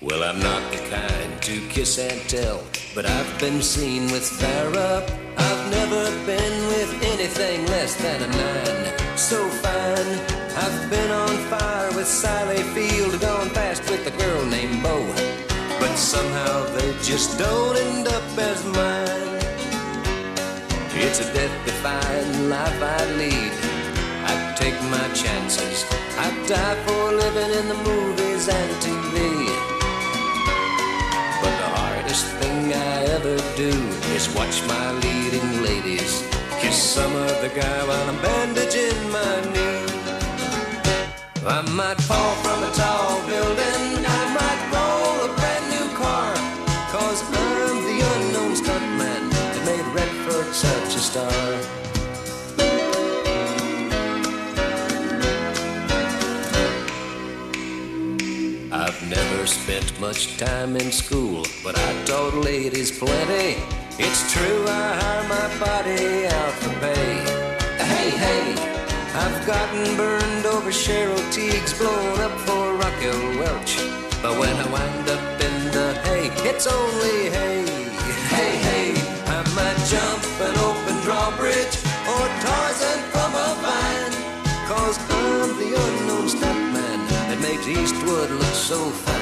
Well, I'm not the kind to kiss and tell, but I've been seen with Farrah. I've never been with anything less than a 9. So fine, I've been on fire with Sally Field, gone past with a girl named Bo, but somehow they just don't end up as mine. It's a death-defying life I lead. I take my chances. I die for living in the movies and TV. But the hardest thing I ever do is watch my leading ladies kiss some other guy while I'm bandaging my knee. I might fall from a tall building, I might roll a brand new car, 'cause I'm the unknown stuntman that made Redford such a star. I've never spent much time in school, but I taught ladies plenty. It's true, I hire my body out for pay. Hey, hey, I've gotten burned over Cheryl Teague's, blown up for Raquel Welch. But when I wind up in the hay, it's only hay. Hey, hey, I might jump an open drawbridge or Tarzan from a vine, 'cause I'm the unknown stuntman that makes Eastwood look so fine.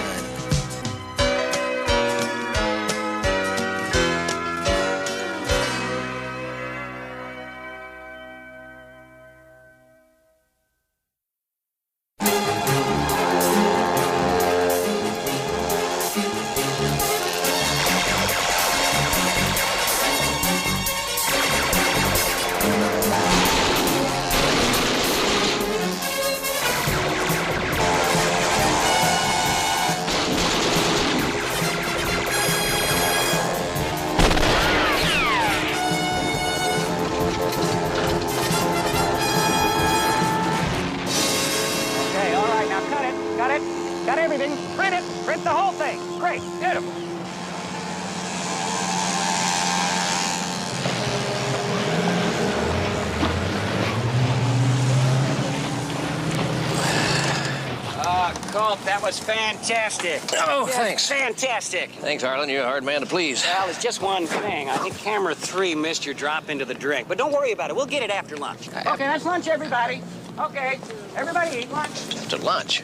Colt, that was fantastic. Oh, yeah, thanks. Fantastic. Thanks, Harlan. You're a hard man to please. Well, it's just one thing. I think camera 3 missed your drop into the drink. But don't worry about it. We'll get it after lunch. Okay, that's lunch, everybody. Okay, everybody eat lunch. After lunch?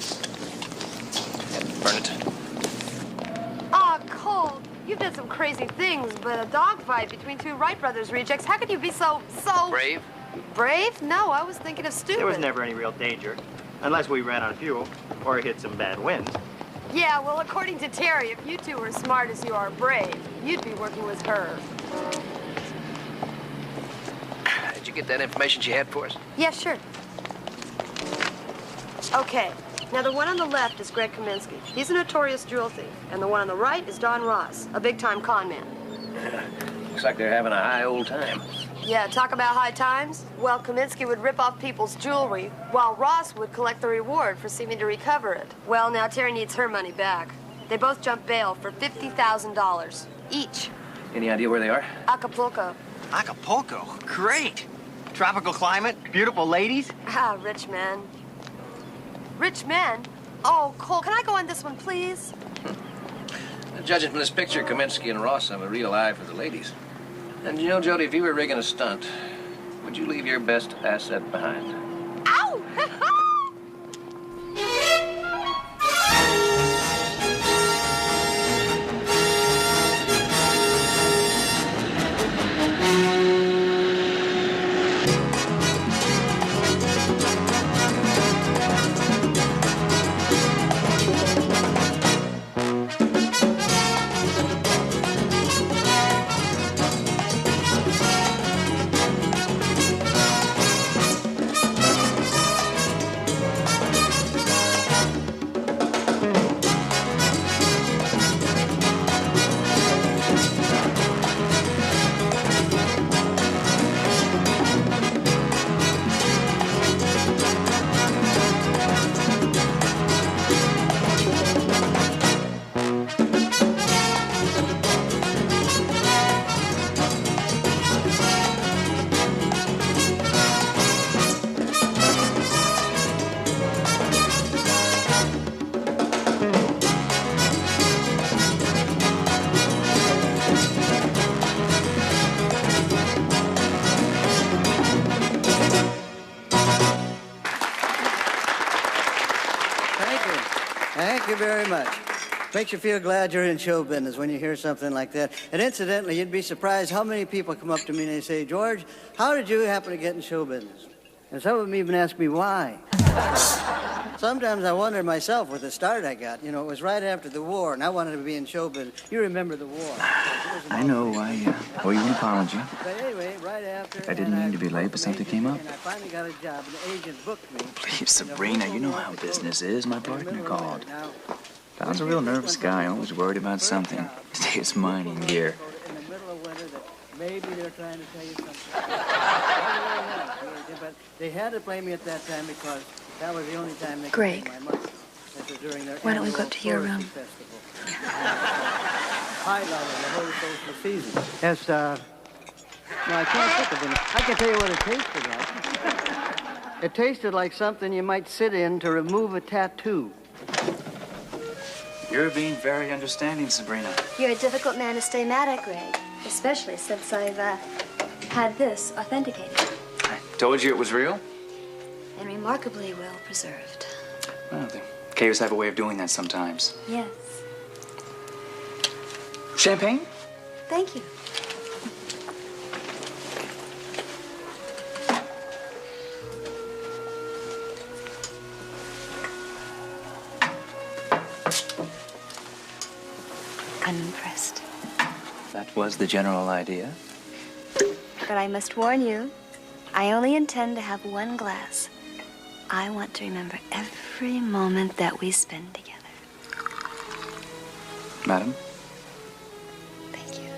Burn it. Aw, Colt, you've done some crazy things, but a dogfight between 2 Wright brothers rejects, how could you be so... Brave? Brave? No, I was thinking of stupid. There was never any real danger, unless we ran out of fuel or hit some bad winds. Yeah, well, according to Terry, if you 2 were as smart as you are brave, you'd be working with her. Did you get that information she had for us? Yeah, sure. Okay, now the one on the left is Greg Kaminsky. He's a notorious jewel thief. And the one on the right is Don Ross, a big-time con man. Looks like they're having a high old time. Yeah, talk about high times. Well, Kaminsky would rip off people's jewelry, while Ross would collect the reward for seeming to recover it. Well, now Terry needs her money back. They both jumped bail for $50,000 each. Any idea where they are? Acapulco. Acapulco? Great. Tropical climate, beautiful ladies. Ah, rich man. Rich men? Oh, Cole, can I go on this one, please? Judging from this picture, Kaminsky and Ross have a real eye for the ladies. And you know, Jody, if you were rigging a stunt, would you leave your best asset behind? Ow! Thank you very much. Makes you feel glad you're in show business when you hear something like that. And incidentally, you'd be surprised how many people come up to me and they say, George, how did you happen to get in show business? And some of them even ask me why. Sometimes I wonder myself with the start I got. You know, it was right after the war, and I wanted to be in show business. You remember the war. I know. I owe you an apology. But anyway, right after... I didn't mean to be late, but something came up. And I finally got a job, and the agent booked me. Please, Sabrina, you know how business is. My partner called. Don's a real nervous guy, always worried about something. His mind in gear. In the middle of winter that maybe they're trying to tell you something. But they had to play me at that time because that was the only time they could Greg, pay my money. That was during their why don't we go up to your room? Highlight of the whole social season. Yes, no, I can't think of it. I can tell you what it tasted like. It tasted like something you might sit in to remove a tattoo. You're being very understanding, Sabrina. You're a difficult man to stay mad at, Greg. Especially since I've had this authenticated. I told you it was real. And remarkably well preserved. Well, the caves have a way of doing that sometimes. Yes. Champagne? Thank you. I'm impressed. That was the general idea. But I must warn you, I only intend to have one glass. I want to remember every moment that we spend together. Madam? Thank you.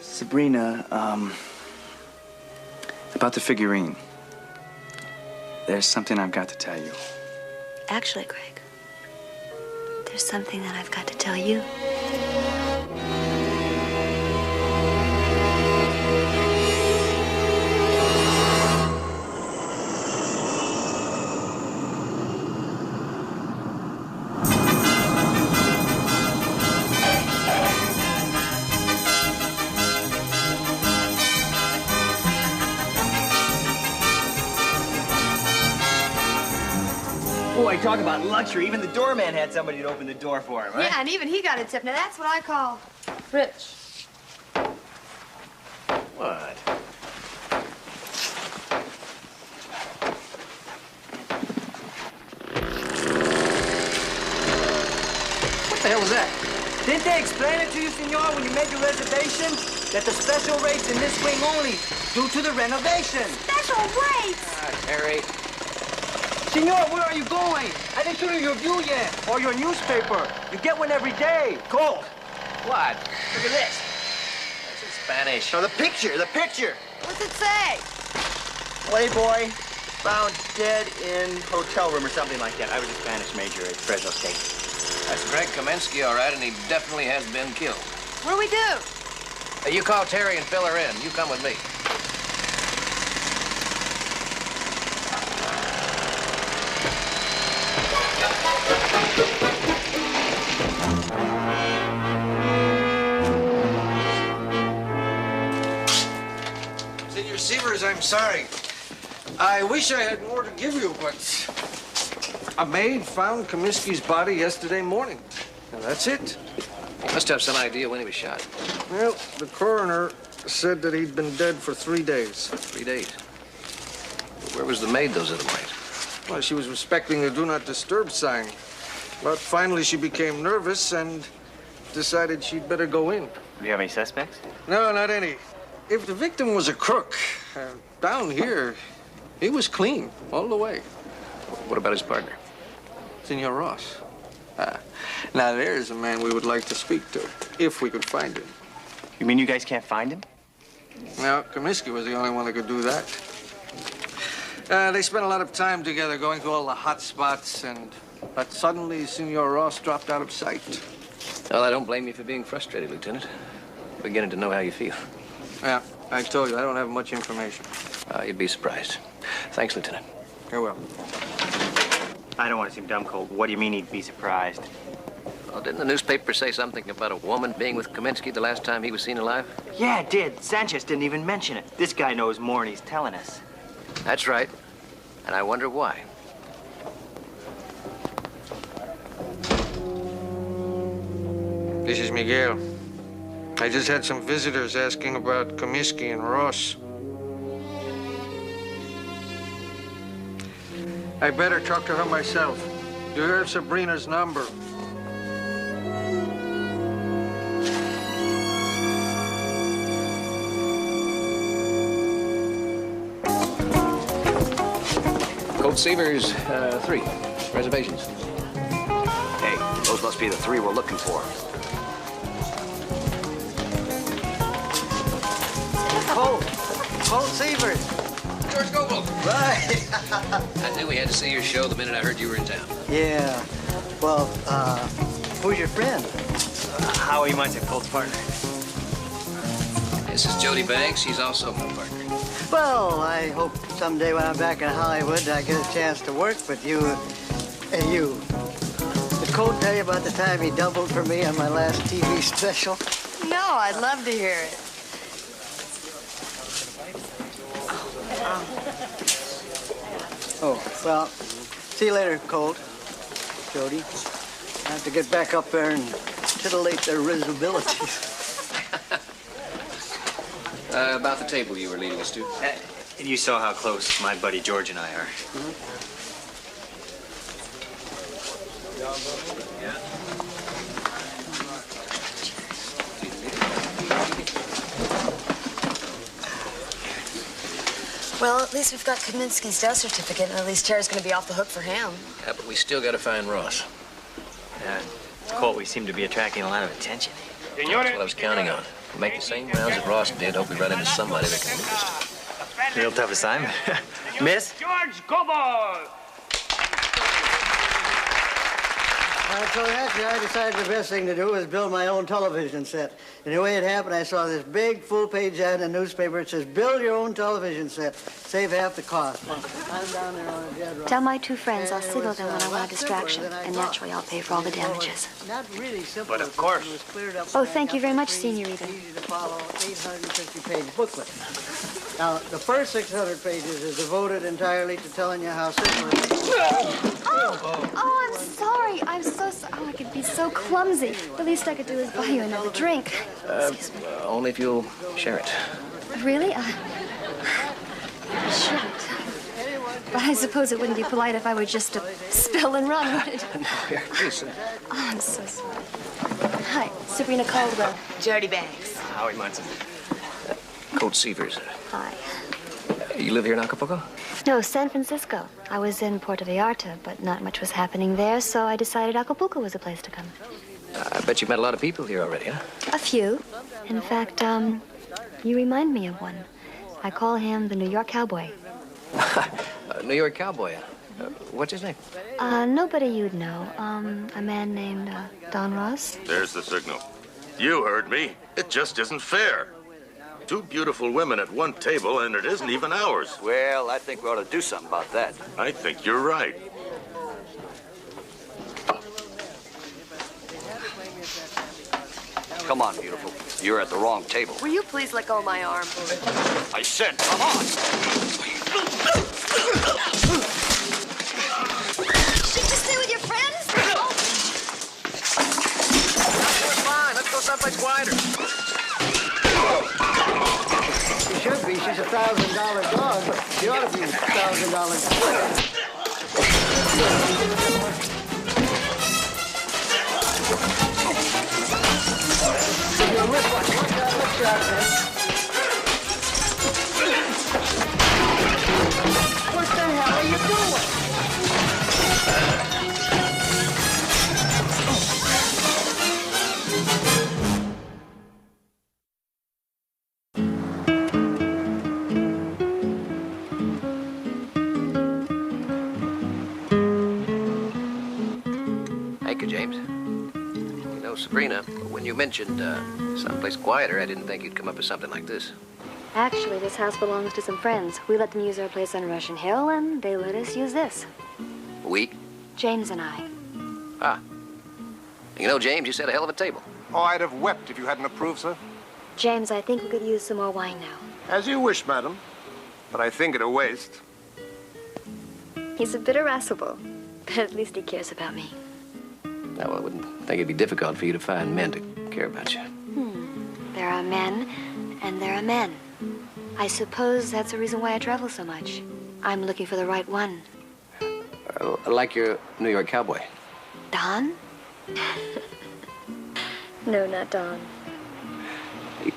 Sabrina, about the figurine. There's something I've got to tell you. Actually, Greg, there's something that I've got to tell you. Boy, talk about luxury. Even the doorman had somebody to open the door for him, right? Yeah, and even he got a tip. Now, that's what I call rich. What? What the hell was that? Didn't they explain it to you, senor, when you made your reservation? That the special rates in this wing only, due to the renovation. Special rates! Harry. Senor, where are you going? I didn't show you your view yet, or your newspaper. You get one every day. Colt. What? Look at this. That's in Spanish. No, the picture. What's it say? Playboy found dead in hotel room or something like that. I was a Spanish major at Fresno State. That's Greg Kaminsky, all right, and he definitely has been killed. What do we do? You call Terry and fill her in. You come with me. Senor Severs, I'm sorry. I wish I had more to give you, but a maid found Kaminsky's body yesterday morning. And that's it. You must have some idea when he was shot. Well, the coroner said that he'd been dead for 3 days. 3 days. Where was the maid those other nights? Well, she was respecting the do not disturb sign. But finally she became nervous and decided she'd better go in. Do you have any suspects? No, not any. If the victim was a crook, down here, he was clean all the way. What about his partner? Senor Ross. Now there's a man we would like to speak to, if we could find him. You mean you guys can't find him? Now, Kaminsky was the only one that could do that. They spent a lot of time together going to all the hot spots, but suddenly Senor Ross dropped out of sight. Well, I don't blame you for being frustrated, Lieutenant. I'm beginning to know how you feel. Yeah, I told you, I don't have much information. You'd be surprised. Thanks, Lieutenant. You're welcome. I don't want to seem dumb, Colt. What do you mean he'd be surprised? Oh, didn't the newspaper say something about a woman being with Kaminsky the last time he was seen alive? Yeah, it did. Sanchez didn't even mention it. This guy knows more than he's telling us. That's right. And I wonder why. This is Miguel. I just had some visitors asking about Comiskey and Ross. I better talk to her myself. Do you have Sabrina's number? Colt Seavers, 3. Reservations. Hey, those must be the 3 we're looking for. Colt Seavers. George Goebel. Right. I knew we had to see your show the minute I heard you were in town. Yeah. Well, who's your friend? Howie might say Colt's partner. This is Jody Banks. She's also my partner. Well, I hope someday when I'm back in Hollywood, I get a chance to work with you. And you. Did Colt tell you about the time he doubled for me on my last TV special? No, I'd love to hear it. Oh, well, see you later, Colt. Jody. I have to get back up there and titillate their risibilities. About the table you were leading us to. You saw how close my buddy George and I are. Well, at least we've got Kaminsky's death certificate, and at least Tara's going to be off the hook for him. Yeah, but we still got to find Ross. Colt, we seem to be attracting a lot of attention. That's what I was counting on. Make the same rounds that Ross did. Hope we run into somebody that can meet us. Real tough assignment. Miss? George Goebel! So actually, I decided the best thing to do was build my own television set. And the way it happened, I saw this big full-page ad in the newspaper. It says, build your own television set. Save half the cost. I'm down there on a dead run. Tell my 2 friends I'll signal them when I want a distraction, and naturally I'll pay for all the damages. Not really simple. But of course. It was cleared up. Oh, thank you very much, Senorita. Easy to follow, 850-page booklet. Now, the first 600 pages is devoted entirely to telling you how simple it is. Oh, I'm sorry. I'm so sorry. Oh, I could be so clumsy. The least I could do is buy you another drink. Excuse me. Only if you'll share it. Really? I shouldn't. But I suppose it wouldn't be polite if I were just to spill and run, would it? No, here, please. Oh, I'm so sorry. Hi, Sabrina Caldwell. Jody Banks. Howie Munson. Colt Seavers. Hi. You live here in Acapulco? No, San Francisco. I was in Puerto Vallarta, but not much was happening there, so I decided Acapulco was a place to come. I bet you've met a lot of people here already, huh? A few. In fact, you remind me of one. I call him the New York Cowboy. New York Cowboy. What's his name? Nobody you'd know. A man named Don Ross. There's the signal. You heard me. It just isn't fair. 2 beautiful women at one table, and it isn't even ours. Well, I think we ought to do something about that. I think you're right. Come on, beautiful. You're at the wrong table. Will you please let go of my arm? I said, come on! Should you stay with your friends? We're fine. Let's go someplace quieter. She should be. She's a $1,000 dog, but she ought to be $1,000. What the hell are you doing? Thank you, James. You know, Sabrina, when you mentioned someplace quieter, I didn't think you'd come up with something like this. Actually, this house belongs to some friends. We let them use our place on Russian Hill, and they let us use this. We? James and I. Ah. You know, James, you set a hell of a table. Oh, I'd have wept if you hadn't approved, sir. James, I think we could use some more wine now. As you wish, madam. But I think it a waste. He's a bit irascible, but at least he cares about me. Now, I wouldn't think it'd be difficult for you to find men to care about you. There are men, and there are men. I suppose that's the reason why I travel so much. I'm looking for the right one. Like your New York cowboy. Don? No, not Don.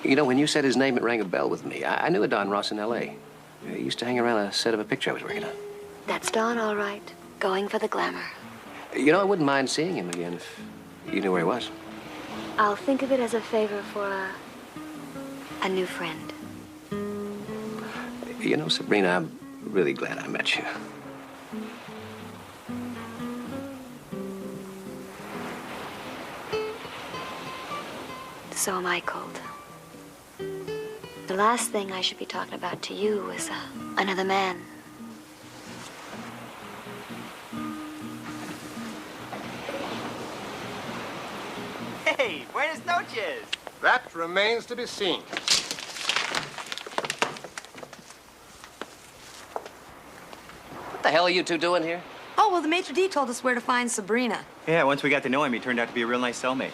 You know, when you said his name, it rang a bell with me. I knew a Don Ross in L.A. He used to hang around a set of a picture I was working on. That's Don, all right. Going for the glamour. You know, I wouldn't mind seeing him again if you knew where he was. I'll think of it as a favor for a new friend. You know, Sabrina, I'm really glad I met you. So am I, Colt. The last thing I should be talking about to you is another man. Hey, buenas noches. That remains to be seen. What the hell are you two doing here? Oh, well, the maitre d' told us where to find Sabrina. Yeah, once we got to know him, he turned out to be a real nice cellmate.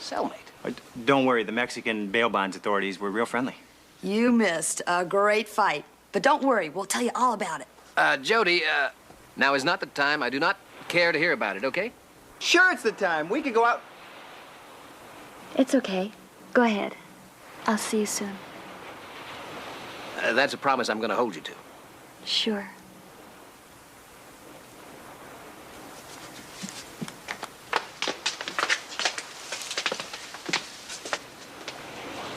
Cellmate? Don't worry, the Mexican bail bonds authorities were real friendly. You missed a great fight. But don't worry, we'll tell you all about it. Jody, now is not the time. I do not care to hear about it, okay? Sure, it's the time. We could go out. It's okay. Go ahead. I'll see you soon. That's a promise I'm going to hold you to. Sure.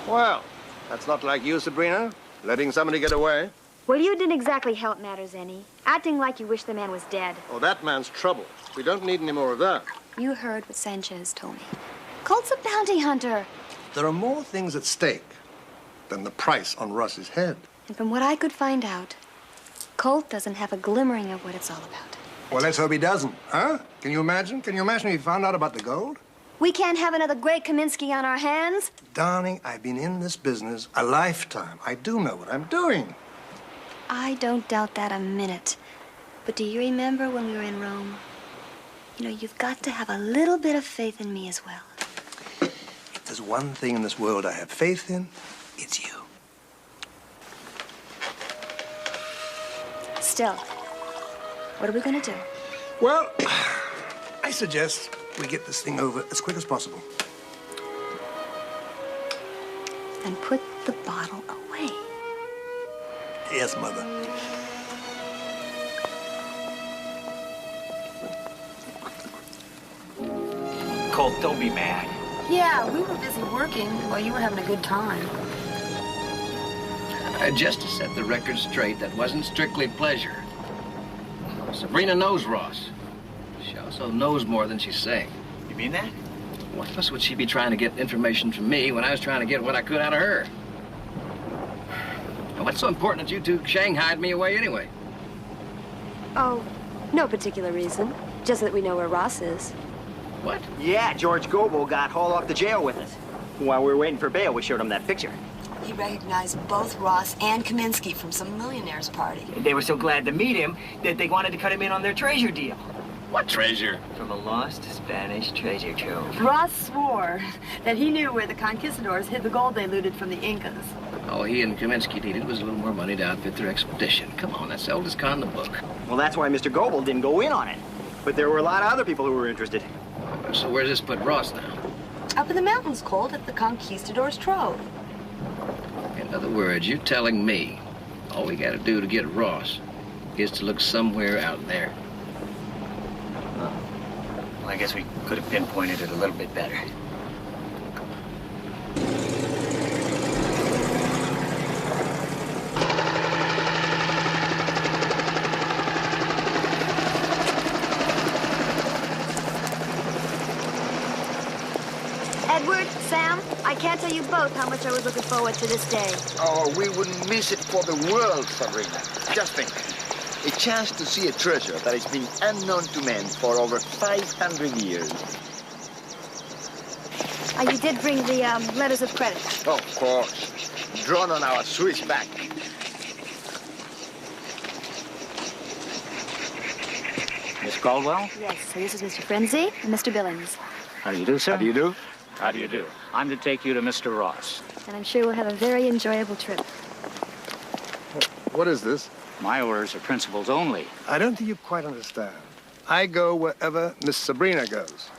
Well, that's not like you, Sabrina. Letting somebody get away. Well, you didn't exactly help matters any. Acting like you wish the man was dead. Oh, that man's trouble. We don't need any more of that. You heard what Sanchez told me. Colt's a bounty hunter. There are more things at stake than the price on Russ's head. And from what I could find out, Colt doesn't have a glimmering of what it's all about. Well, let's hope he doesn't, huh? Can you imagine? Can you imagine if he found out about the gold? We can't have another great Kaminsky on our hands. Darling, I've been in this business a lifetime. I do know what I'm doing. I don't doubt that a minute. But do you remember when we were in Rome? You know, you've got to have a little bit of faith in me as well. If there's one thing in this world I have faith in, it's you. Still, what are we going to do? Well, I suggest we get this thing over as quick as possible. And put the bottle away. Yes, Mother. Colt, don't be mad. Yeah, we were busy working while you were having a good time. Just to set the record straight, that wasn't strictly pleasure. Sabrina knows Ross. She also knows more than she's saying. You mean that? Why else would she be trying to get information from me when I was trying to get what I could out of her? And what's so important that you two shanghaied me away anyway? Oh, no particular reason. Just that we know where Ross is. What? Yeah, George Goebel got hauled off to jail with us. While we were waiting for bail, we showed him that picture. He recognized both Ross and Kaminsky from some millionaire's party. They were so glad to meet him that they wanted to cut him in on their treasure deal. What treasure? From a lost Spanish treasure trove. Ross swore that he knew where the conquistadors hid the gold they looted from the Incas. All he and Kaminsky needed was a little more money to outfit their expedition. Come on, that's the oldest con in the book. Well, that's why Mr. Goebel didn't go in on it. But there were a lot of other people who were interested. So where's this put Ross now? Up in the mountains, Colt, at the conquistadors' trove. In other words, you're telling me all we gotta do to get Ross is to look somewhere out there. Well, I guess we could have pinpointed it a little bit better. Edward, Sam, I can't tell you both how much I was looking forward to this day. Oh, we wouldn't miss it for the world, Sabrina. Just think. A chance to see a treasure that has been unknown to men for over 500 years. You did bring the letters of credit. Of course. Drawn on our Swiss bank. Miss Caldwell? Yes, so this is Mr. Frenzy and Mr. Billings. How do you do, sir? How do you do? How do you do? I'm to take you to Mr. Ross. And I'm sure we'll have a very enjoyable trip. What is this? My orders are principals only. I don't think you quite understand. I go wherever Miss Sabrina goes.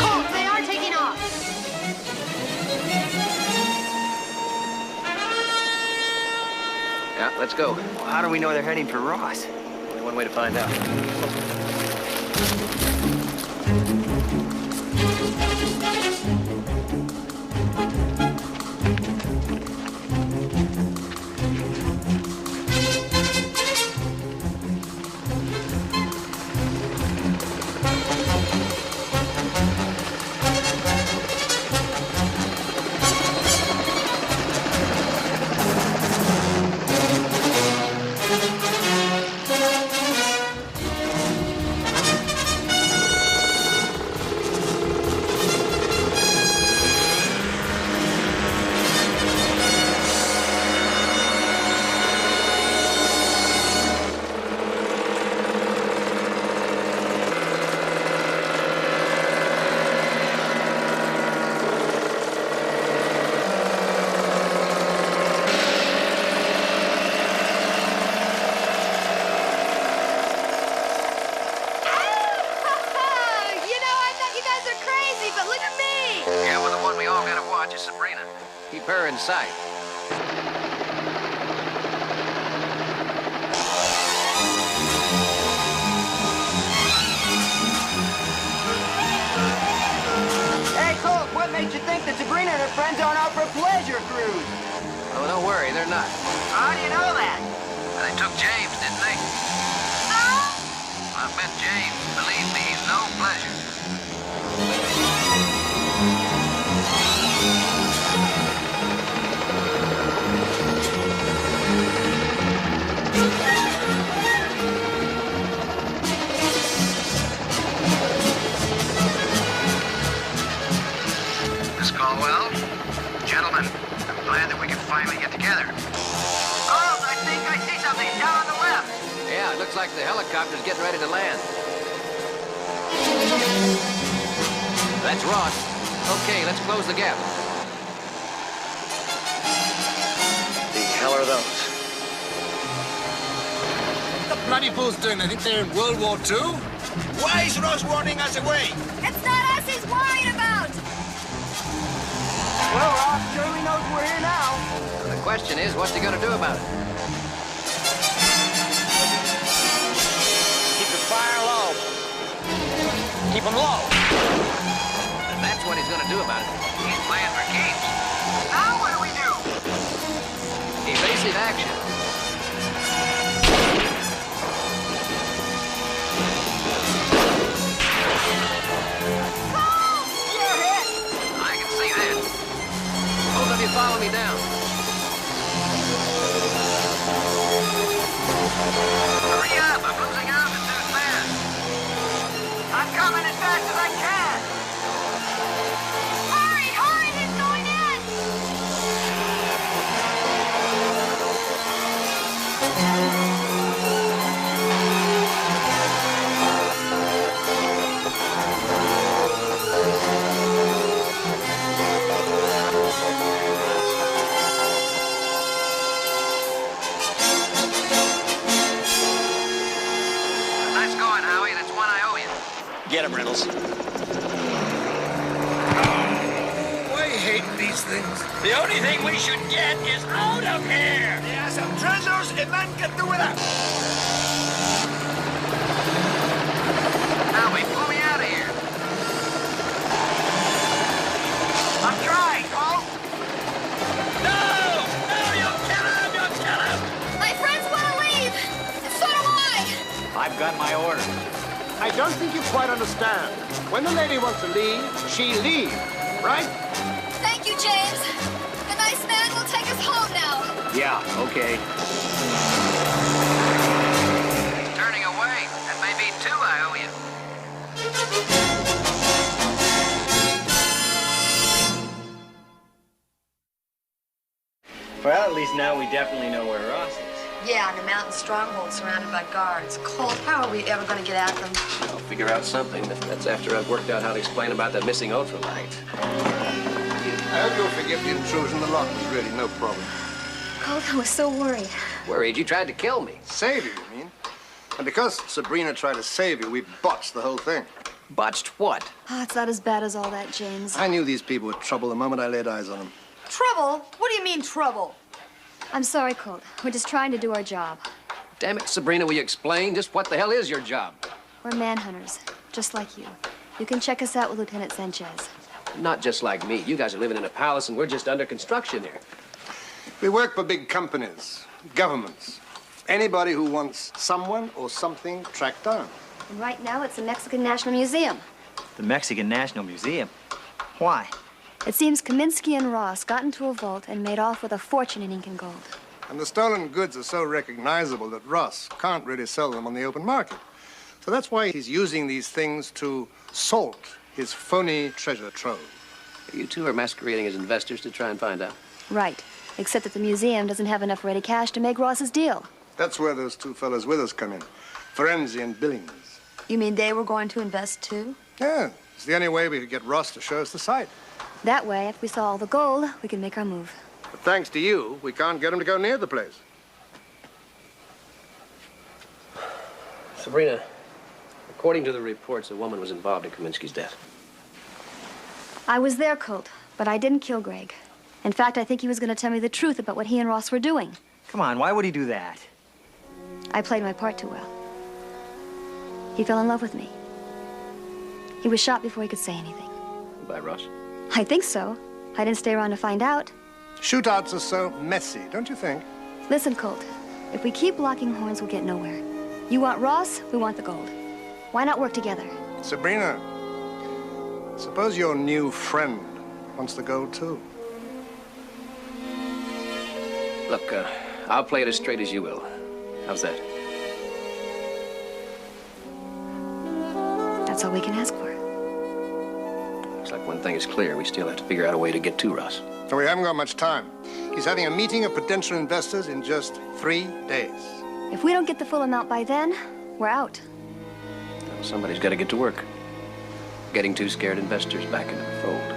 Colt, they are taking off. Yeah, let's go. Well, how do we know they're heading for Ross? Only one way to find out. You know, I thought you guys are crazy, but look at me. Yeah, well, the one we all gotta watch is Sabrina. Keep her in sight. Hey, Colt, what made you think that Sabrina and her friends aren't out for a pleasure cruise? Oh, don't worry, they're not. How do you know that? They took James, didn't they? I met James. Believe me, he's no pleasure. Miss Caldwell, gentlemen, I'm glad that we can finally get together. Colt, I think I see something down on the left. Yeah, it looks like the helicopter's getting ready to land. That's Ross. Okay, let's close the gap. The hell are those? What the bloody fools doing? I think they're in World War II? Why is Ross warning us away? It's not us he's worried about. Well, Ross surely knows we're here now. The question is, what's he gonna do about it? Keep the fire low. Keep them low. And that's what he's gonna do about it. He's playing for keeps. Now what do we do? Evasive action. You're hit. I can see that. Both of you follow me down. Hurry up, I'm losing altitude fast. I'm coming as fast as I can. Hurry, hurry, he's going in. Nice going, Howie. That's one I owe you. Get him, Reynolds. I hate these things. The only thing we should get is out of here. There are some treasures a man can do without. Howie, pull me out of here. I'm trying, Colt. No! No, you'll kill him! You'll kill him! My friends want to leave. So do I. I don't think you quite understand. When the lady wants to leave, she leaves, right? Thank you, James. The nice man will take us home now. Yeah, okay. Turning away. That may be two I owe you. Well, at least now we definitely know where Ross is. Yeah, in a mountain stronghold surrounded by guards. Colt, how are we ever going to get at them? I'll figure out something. That's after I've worked out how to explain about that missing ultralight. I hope you'll forgive the intrusion. The lock was really no problem. Colt, I was so worried. Worried? You tried to kill me. Save you mean? And because Sabrina tried to save you, we botched the whole thing. Botched what? Oh, it's not as bad as all that, James. I knew these people were trouble the moment I laid eyes on them. Trouble? What do you mean, trouble? I'm sorry, Colt. We're just trying to do our job. Damn it, Sabrina, will you explain just what the hell is your job? We're manhunters, just like you. You can check us out with Lieutenant Sanchez. Not just like me. You guys are living in a palace and we're just under construction here. We work for big companies, governments, anybody who wants someone or something tracked down. And right now, it's the Mexican National Museum. The Mexican National Museum? Why? It seems Kaminsky and Ross got into a vault and made off with a fortune in ink and gold. And the stolen goods are so recognizable that Ross can't really sell them on the open market. So that's why he's using these things to salt his phony treasure trove. You two are masquerading as investors to try and find out. Right, except that the museum doesn't have enough ready cash to make Ross's deal. That's where those two fellows with us come in, Ferenzi and Billings. You mean they were going to invest too? Yeah, it's the only way we could get Ross to show us the site. That way, if we saw all the gold, we could make our move. But thanks to you, we can't get him to go near the place. Sabrina, according to the reports, a woman was involved in Kaminsky's death. I was there, Colt, but I didn't kill Greg. In fact, I think he was going to tell me the truth about what he and Ross were doing. Come on, why would he do that? I played my part too well. He fell in love with me. He was shot before he could say anything. By Ross? I think so. I didn't stay around to find out. Shootouts are so messy, don't you think? Listen, Colt, if we keep blocking horns, we'll get nowhere. You want Ross, we want the gold. Why not work together? Sabrina, suppose your new friend wants the gold too. Look, I'll play it as straight as you will. How's that? That's all we can ask for. Looks like one thing is clear. We still have to figure out a way to get to Ross. So we haven't got much time. He's having a meeting of potential investors in just 3 days. If we don't get the full amount by then, we're out. Well, somebody's got to get to work. Getting 2 scared investors back into the fold.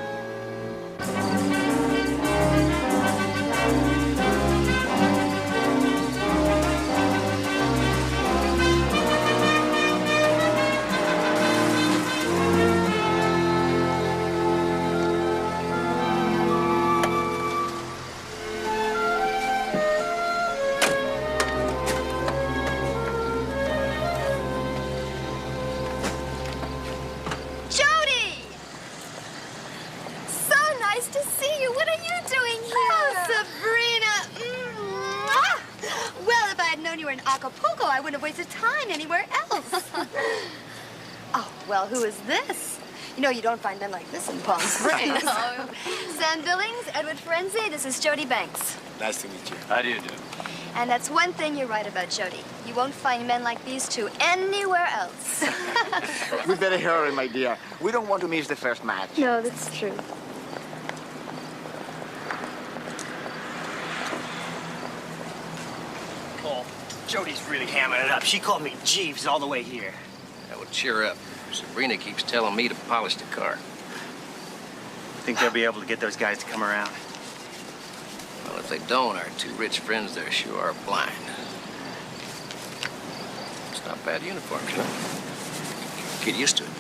Acapulco, I wouldn't have wasted time anywhere else. Oh, well, who is this? You know, you don't find men like this in Palm Springs. Sam Billings, Edward Ferenzi, this is Jody Banks. Nice to meet you. How do you do? And that's one thing you're right about, Jody. You won't find men like these two anywhere else. We better hurry, my dear. We don't want to miss the first match. No, that's true. Oh, Jody's really hamming it up. She called me Jeeves all the way here. That would cheer up. Sabrina keeps telling me to polish the car. Think they'll be able to get those guys to come around? Well, if they don't, our 2 rich friends there sure are blind. It's not bad uniforms, you know? Get used to it.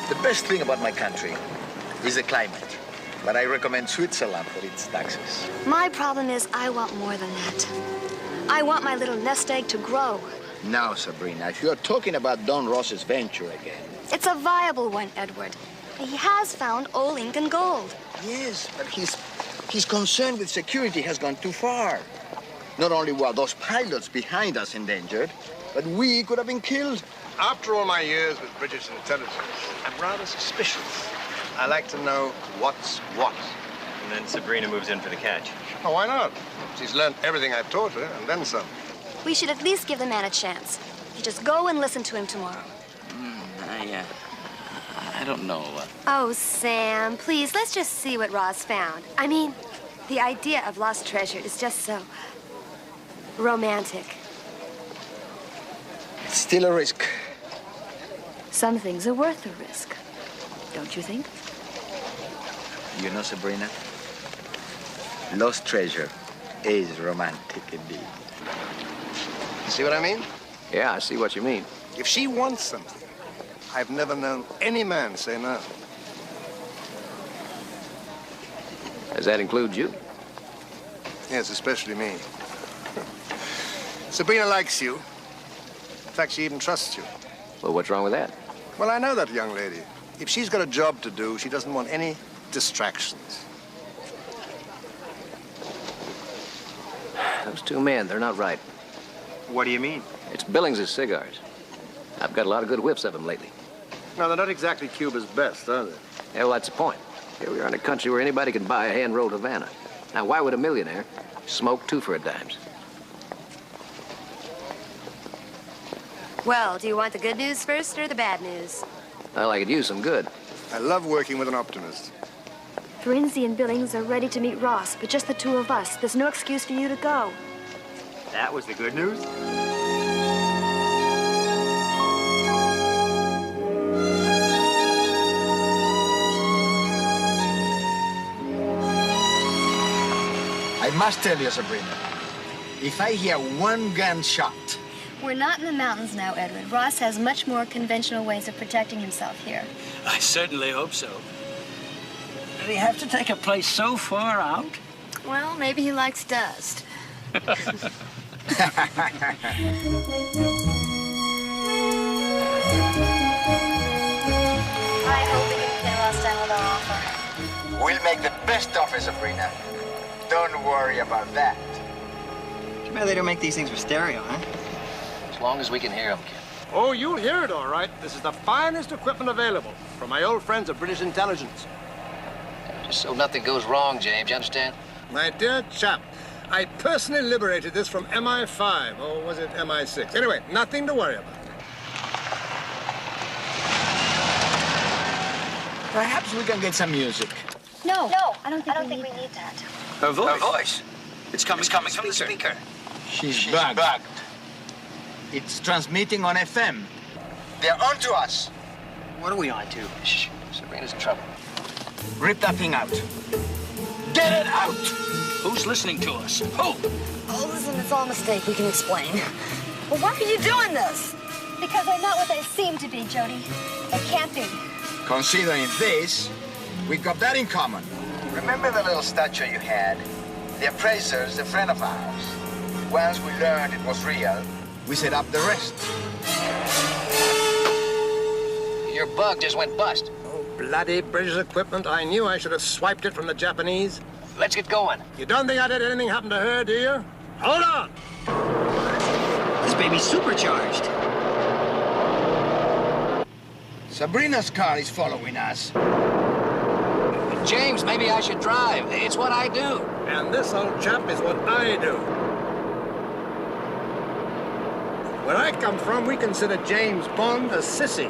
The best thing about my country is the climate. But I recommend Switzerland for its taxes. My problem is I want more than that. I want my little nest egg to grow. Now, Sabrina, if you're talking about Don Ross's venture again. It's a viable one, Edward. He has found old Lincoln gold. Yes, but his concern with security has gone too far. Not only were those pilots behind us endangered, but we could have been killed. After all my years with British intelligence, I'm rather suspicious. I like to know what's what. And then Sabrina moves in for the catch. Oh, why not? She's learned everything I've taught her, and then some. We should at least give the man a chance. You just go and listen to him tomorrow. I don't know. Oh, Sam, please, let's just see what Ross found. I mean, the idea of lost treasure is just so romantic. It's still a risk. Some things are worth the risk, don't you think? You know, Sabrina, lost treasure is romantic indeed. See what I mean? Yeah, I see what you mean. If she wants something, I've never known any man say no. Does that include you? Yes, especially me. Sabrina likes you. In fact, she even trusts you. Well, what's wrong with that? Well, I know that young lady. If she's got a job to do, she doesn't want any distractions. Those two men, they're not right. What do you mean? It's Billings' cigars. I've got a lot of good whiffs of them lately. No, they're not exactly Cuba's best, are they? Yeah, well, that's the point. Here we are in a country where anybody can buy a hand-rolled Havana. Now, why would a millionaire smoke 2 for $10? Well, do you want the good news first or the bad news? Well, I could use some good. I love working with an optimist. Frenzy and Billings are ready to meet Ross, but just the two of us. There's no excuse for you to go. That was the good news? I must tell you, Sabrina, if I hear one gunshot... We're not in the mountains now, Edward. Ross has much more conventional ways of protecting himself here. I certainly hope so. Did he have to take a place so far out? Well, maybe he likes dust. I hope we can pay Ross down with our offer. We'll make the best offer, Sabrina. Don't worry about that. Too bad they don't make these things for stereo, huh? As long as we can hear them, kid. Oh, you'll hear it all right. This is the finest equipment available from my old friends at British intelligence. Just so nothing goes wrong, James, you understand? My dear chap, I personally liberated this from MI5, or was it MI6? Anyway, nothing to worry about. Perhaps we can get some music. No, I don't think we need that. Her voice? Her voice. It's coming from the speaker. She's bugged. It's transmitting on FM. They're onto us. What are we on to? Shh. Sabrina's in trouble. Rip that thing out. Get it out! Who's listening to us? Who? Oh, listen, it's all a mistake. We can explain. Well, why are you doing this? Because they're not what they seem to be, Jody. They can't be. Considering this, we got that in common. Remember the little statue you had? The appraiser's a friend of ours. Once we learned it was real, we set up the rest. Your bug just went bust. Oh, bloody British equipment. I knew I should have swiped it from the Japanese. Let's get going. You don't think I did anything happen to her, do you? Hold on! This baby's supercharged. Sabrina's car is following us. James, maybe I should drive. It's what I do. And this old chap is what I do. Where I come from, we consider James Bond a sissy.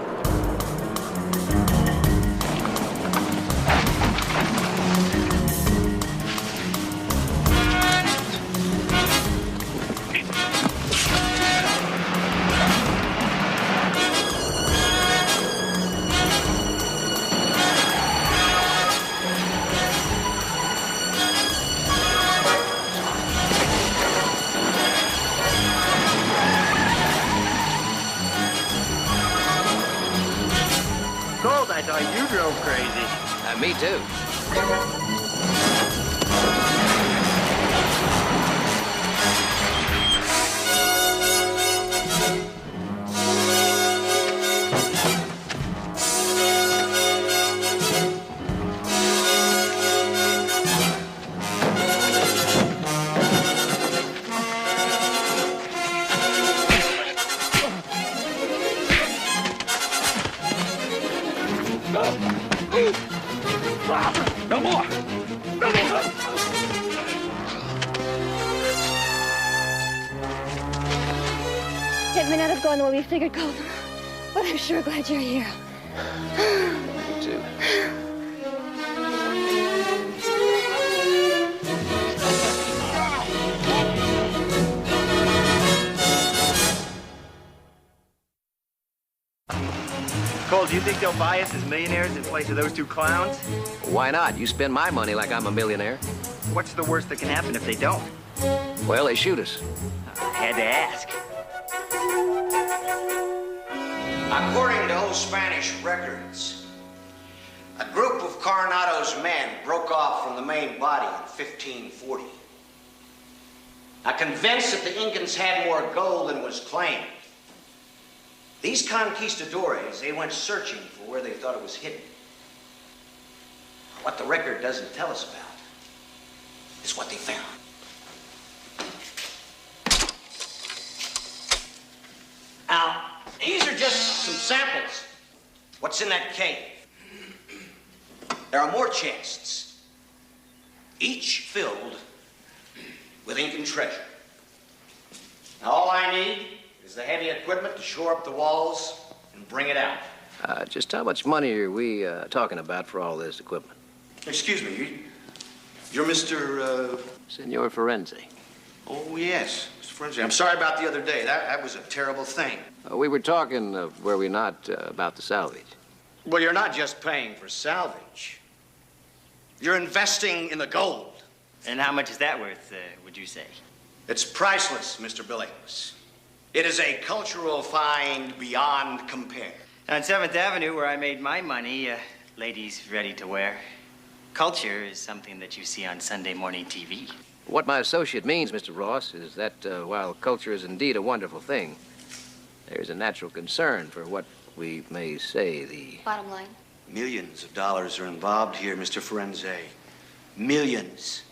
Colt, I thought you drove crazy. Me too. No more! No more! It may not have gone the way we figured, Colt, but I'm sure glad you're here. Me too. Colt, do you think they'll buy us as millionaires in place of those two clowns? Why not? You spend my money like I'm a millionaire. What's the worst that can happen if they don't? Well, they shoot us. I had to ask. According to old Spanish records, a group of Coronado's men broke off from the main body in 1540. Now, convinced that the Incans had more gold than was claimed, these conquistadores, they went searching for where they thought it was hidden. What the record doesn't tell us about is what they found. Now, these are just some samples. What's in that cave? There are more chests, each filled with Incan treasure. Now, all I need is the heavy equipment to shore up the walls and bring it out. Just how much money are we talking about for all this equipment? Excuse me, you're Mr. Senor Ferenzi. Oh, yes, Mr. Ferenzi. I'm sorry about the other day. That was a terrible thing. We were talking, were we not, about the salvage? Well, you're not just paying for salvage. You're investing in the gold. And how much is that worth, would you say? It's priceless, Mr. Billings. It is a cultural find beyond compare. On 7th Avenue, where I made my money, ladies ready to wear. Culture is something that you see on Sunday morning TV. What my associate means, Mr. Ross, is that while culture is indeed a wonderful thing, there's a natural concern for what we may say the... Bottom line. Millions of dollars are involved here, Mr. Ferenzi. Millions.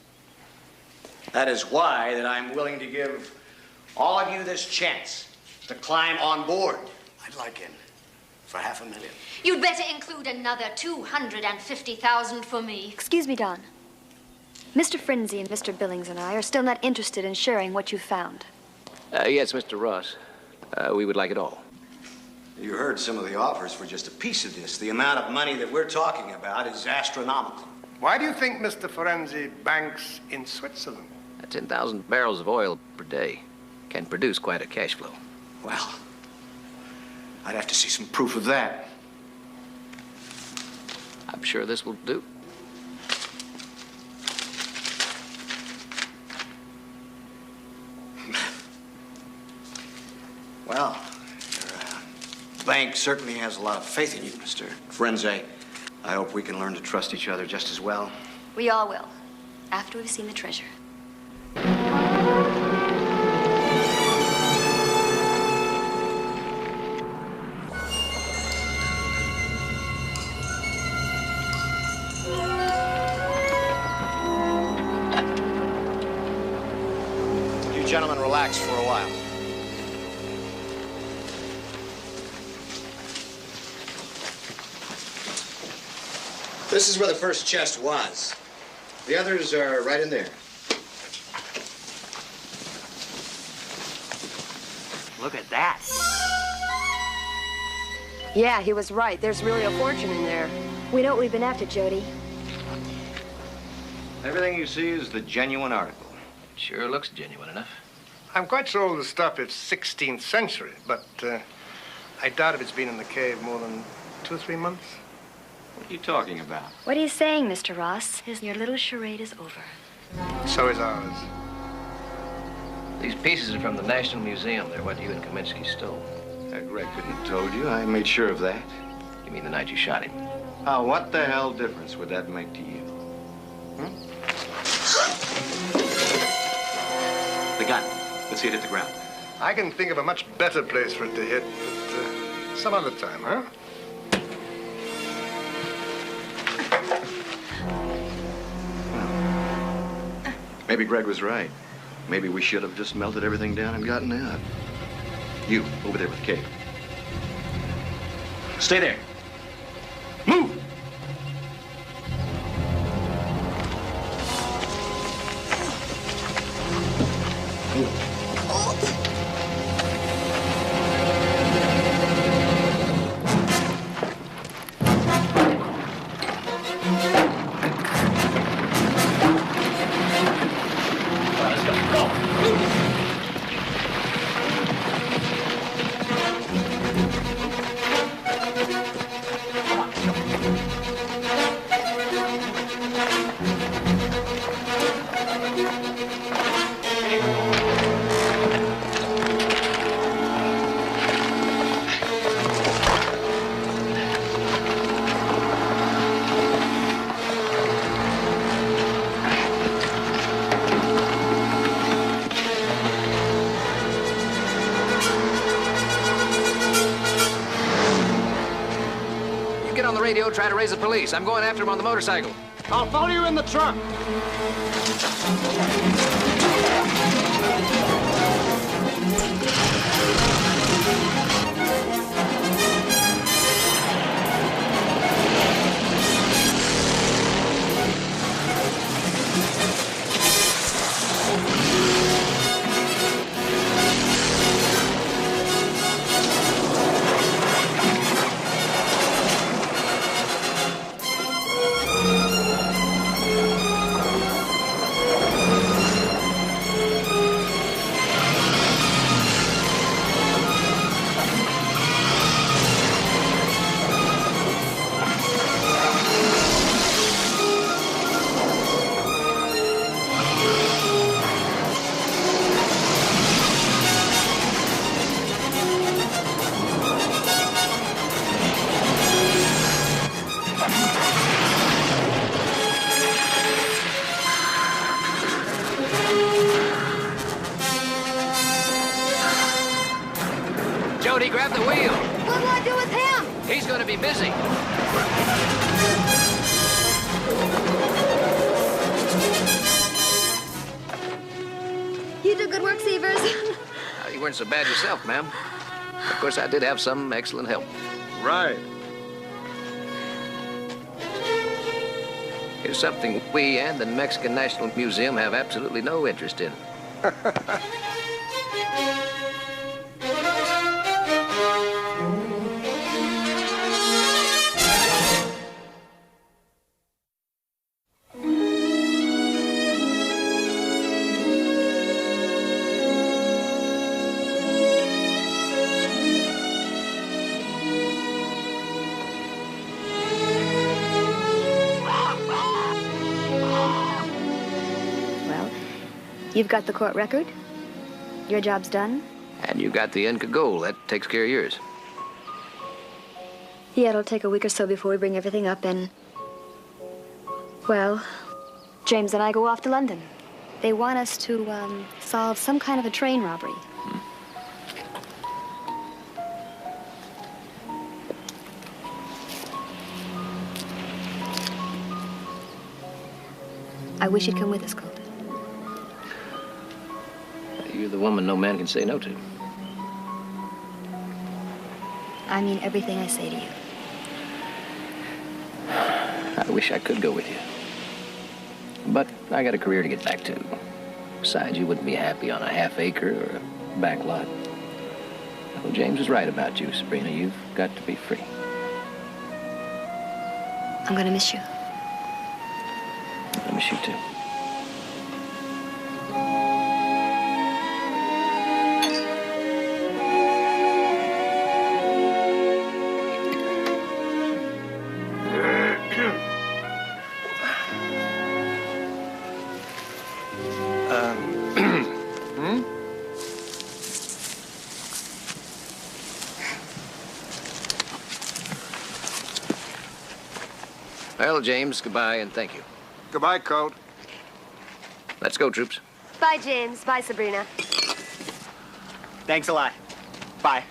That is why that I'm willing to give all of you this chance to climb on board. I'd like in for $500,000. You'd better include another $250,000 for me. Excuse me, Don. Mr. Frenzy and Mr. Billings and I are still not interested in sharing what you found. Yes, Mr. Ross. We would like it all. You heard some of the offers for just a piece of this. The amount of money that we're talking about is astronomical. Why do you think Mr. Ferenzi banks in Switzerland? 10,000 barrels of oil per day can produce quite a cash flow. Well, I'd have to see some proof of that. I'm sure this will do. Well, your bank certainly has a lot of faith in you, Mr. Ferenzi. I hope we can learn to trust each other just as well. We all will, after we've seen the treasure. You gentlemen relax for a while. This is where the first chest was. The others are right in there. Look at that. Yeah, he was right. There's really a fortune in there. We know what we've been after, Jody. Everything you see is the genuine article. It sure looks genuine enough. I'm quite sure the stuff is 16th century, but I doubt if it's been in the cave more than 2 or 3 months. What are you talking about? What are you saying, Mr. Ross? Your little charade is over. So is ours. These pieces are from the National Museum. They're what you and Kaminsky stole. Greg couldn't have told you. I made sure of that. You mean the night you shot him? What the hell difference would that make to you? The gun. Let's see it hit the ground. I can think of a much better place for it to hit, but some other time, huh? Maybe Greg was right. Maybe we should have just melted everything down and gotten out. You, over there with Kate. Stay there. Move! Don't get on the radio, try to raise the police. I'm going after him on the motorcycle. I'll follow you in the truck. Jody, grab the wheel. What will I do with him? He's going to be busy. You do good work, Severs. You weren't so bad yourself, ma'am. Of course, I did have some excellent help. Right. Here's something we and the Mexican National Museum have absolutely no interest in. You've got the court record. Your job's done. And you got the Inca gold. That takes care of yours. Yeah, it'll take a week or so before we bring everything up and... Well, James and I go off to London. They want us to, solve some kind of a train robbery. I wish you'd come with us, Colt. You're the woman no man can say no to. I mean everything I say to you. I wish I could go with you. But I got a career to get back to. Besides, you wouldn't be happy on a half acre or a back lot. Well, James is right about you, Sabrina. You've got to be free. I'm gonna miss you. I miss you too. Well, James, goodbye and thank you. Goodbye, Colt. Let's go, troops. Bye, James. Bye, Sabrina. Thanks a lot. Bye.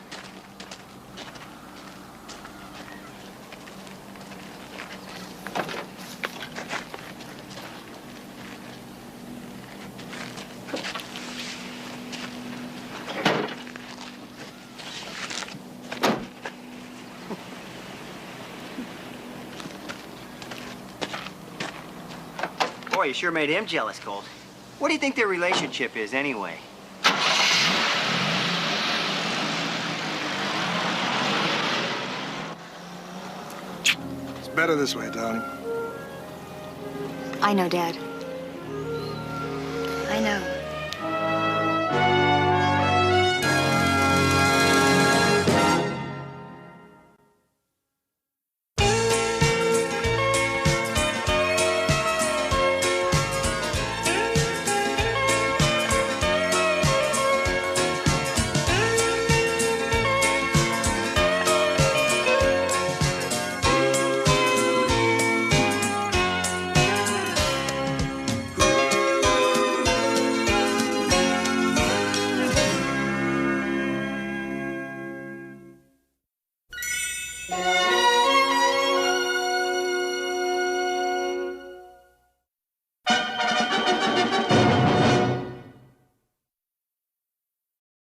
Boy, you sure made him jealous, Colt. What do you think their relationship is, anyway? It's better this way, darling. I know, Dad. I know.